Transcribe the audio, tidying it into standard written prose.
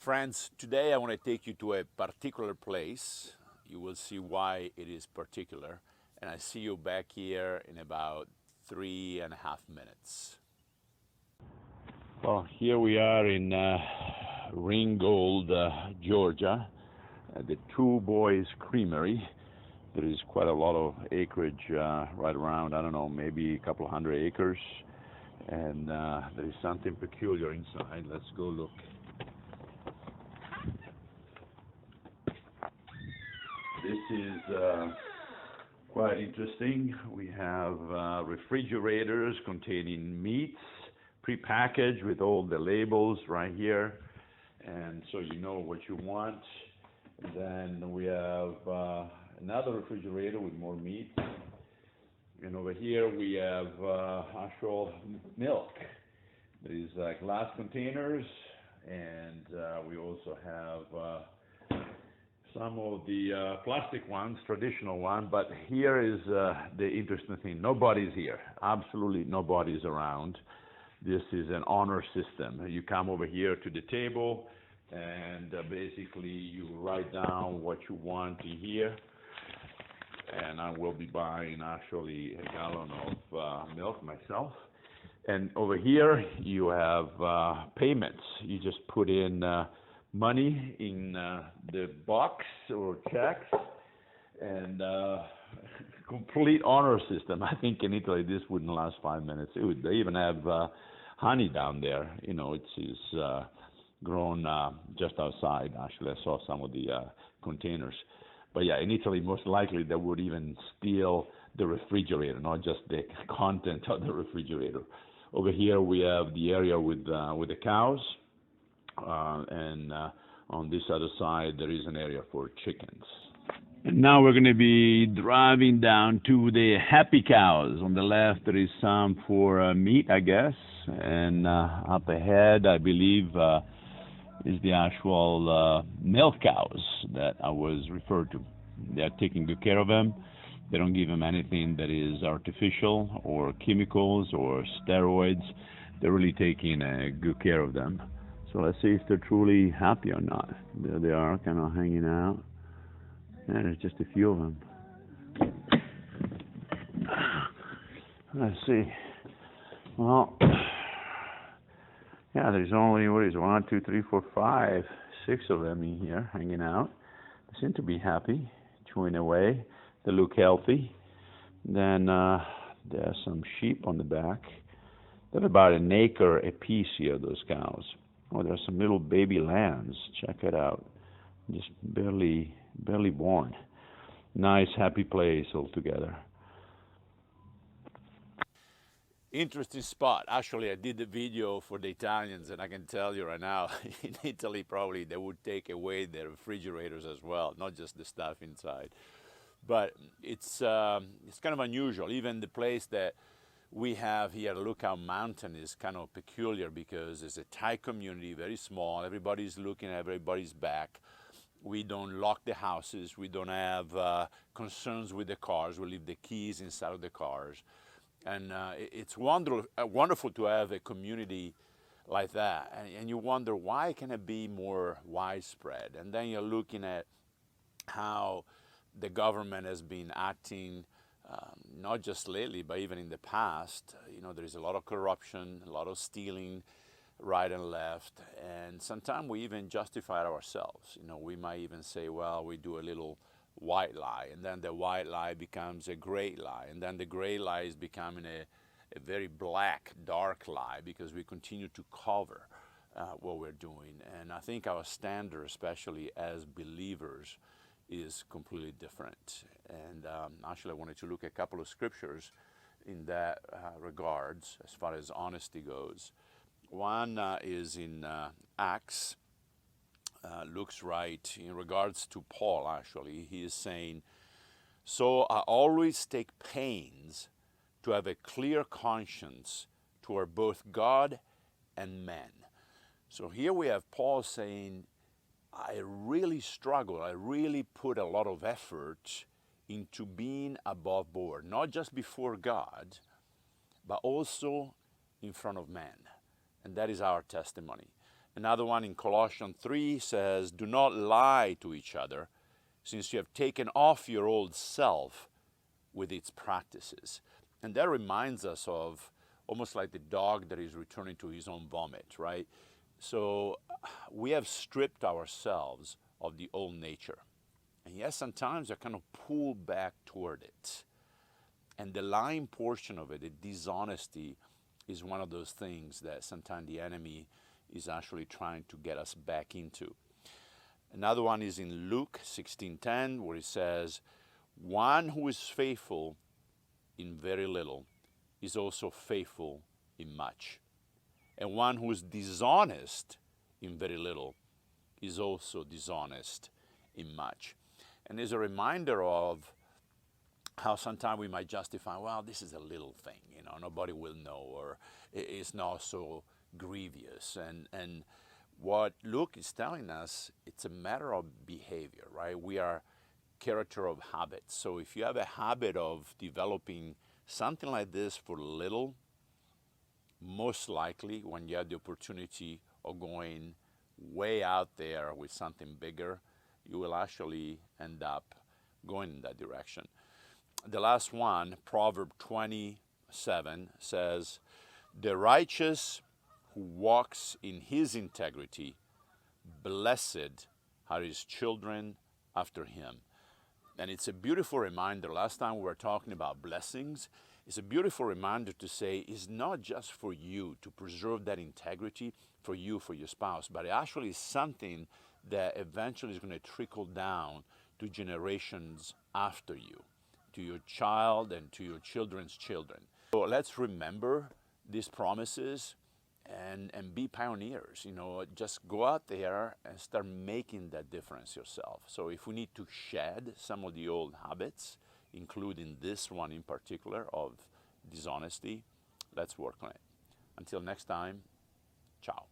Friends, today I want to take you to a particular place. You will see why it is particular. And I see you back here in about 3.5 minutes. Well, here we are in Ringgold, Georgia, at the Two Boys Creamery. There is quite a lot of acreage right around, I don't know, maybe a couple of hundred acres. And there is something peculiar inside. Let's go look. This is quite interesting. We have refrigerators containing meats, prepackaged with all the labels right here, and so you know what you want. And then we have another refrigerator with more meat, and over here we have actual milk. There is glass containers, and we also have some of the plastic ones, traditional one, but here is the interesting thing. Nobody's here. Absolutely nobody's around. This is an honor system. You come over here to the table, and basically you write down what you want in here, and I will be buying actually a gallon of milk myself. And over here you have payments. You just put in money in the box or checks, and complete honor system. I think in Italy this wouldn't last 5 minutes. They even have honey down there. You know, it's grown just outside. Actually, I saw some of the containers. But yeah, in Italy, most likely they would even steal the refrigerator, not just the content of the refrigerator. Over here we have the area with the cows. And on this other side, there is an area for chickens. And now we're going to be driving down to the happy cows. On the left, there is some for meat, I guess. And up ahead, I believe, is the actual milk cows that I was referred to. They're taking good care of them. They don't give them anything that is artificial or chemicals or steroids. They're really taking good care of them. So let's see if they're truly happy or not. There they are, kind of hanging out. Yeah, there's just a few of them. Let's see. Well, yeah, there's only, what is it, 1, 2, 3, 4, 5, 6 of them in here hanging out. They seem to be happy, chewing away. They look healthy. Then there's some sheep on the back. They have about an acre apiece here, those cows. Oh, there's some little baby lambs. Check it out. Just barely born. Nice, happy place altogether. Interesting spot. Actually, I did the video for the Italians, and I can tell you right now, in Italy, probably they would take away their refrigerators as well, not just the stuff inside. But it's kind of unusual. Even the place that we have here, Lookout Mountain, is kind of peculiar because it's a tight community, very small. Everybody's looking at everybody's back. We don't lock the houses. We don't have concerns with the cars. We leave the keys inside of the cars. And it's wonderful to have a community like that. And you wonder, why can it be more widespread? And then you're looking at how the government has been acting, not just lately, but even in the past. You know, there is a lot of corruption, a lot of stealing, right and left, and sometimes we even justify it ourselves. You know, we might even say, well, we do a little white lie, and then the white lie becomes a gray lie, and then the gray lie is becoming a very black, dark lie because we continue to cover what we're doing. And I think our standard, especially as believers, is completely different. And actually I wanted to look at a couple of scriptures in that regards as far as honesty goes. One is in Acts. Looks right in regards to Paul. Actually, he is saying, so I always take pains to have a clear conscience toward both God and men. So here we have Paul saying, I really struggle, I really put a lot of effort into being above board, not just before God, but also in front of man. And that is our testimony. Another one in Colossians 3 says, do not lie to each other, since you have taken off your old self with its practices. And that reminds us of almost like the dog that is returning to his own vomit, right? So we have stripped ourselves of the old nature. And yes, sometimes I kind of pull back toward it. And the lying portion of it, the dishonesty, is one of those things that sometimes the enemy is actually trying to get us back into. Another one is in Luke 16:10, where it says, one who is faithful in very little is also faithful in much. And one who is dishonest in very little is also dishonest in much. And there's a reminder of how sometimes we might justify, well, this is a little thing, nobody will know, or it's not so grievous. And what Luke is telling us, it's a matter of behavior, right? We are character of habits. So if you have a habit of developing something like this for little, most likely when you have the opportunity of going way out there with something bigger, you will actually end up going in that direction. The last one, Proverb 27, says, the righteous who walks in his integrity, blessed are his children after him. And it's a beautiful reminder. Last time we were talking about blessings. It's a beautiful reminder to say it's not just for you to preserve that integrity for you, for your spouse, but it actually is something that eventually is going to trickle down to generations after you, to your child and to your children's children. So let's remember these promises and be pioneers. Just go out there and start making that difference yourself. So if we need to shed some of the old habits, including this one in particular of dishonesty, let's work on it. Until next time, ciao.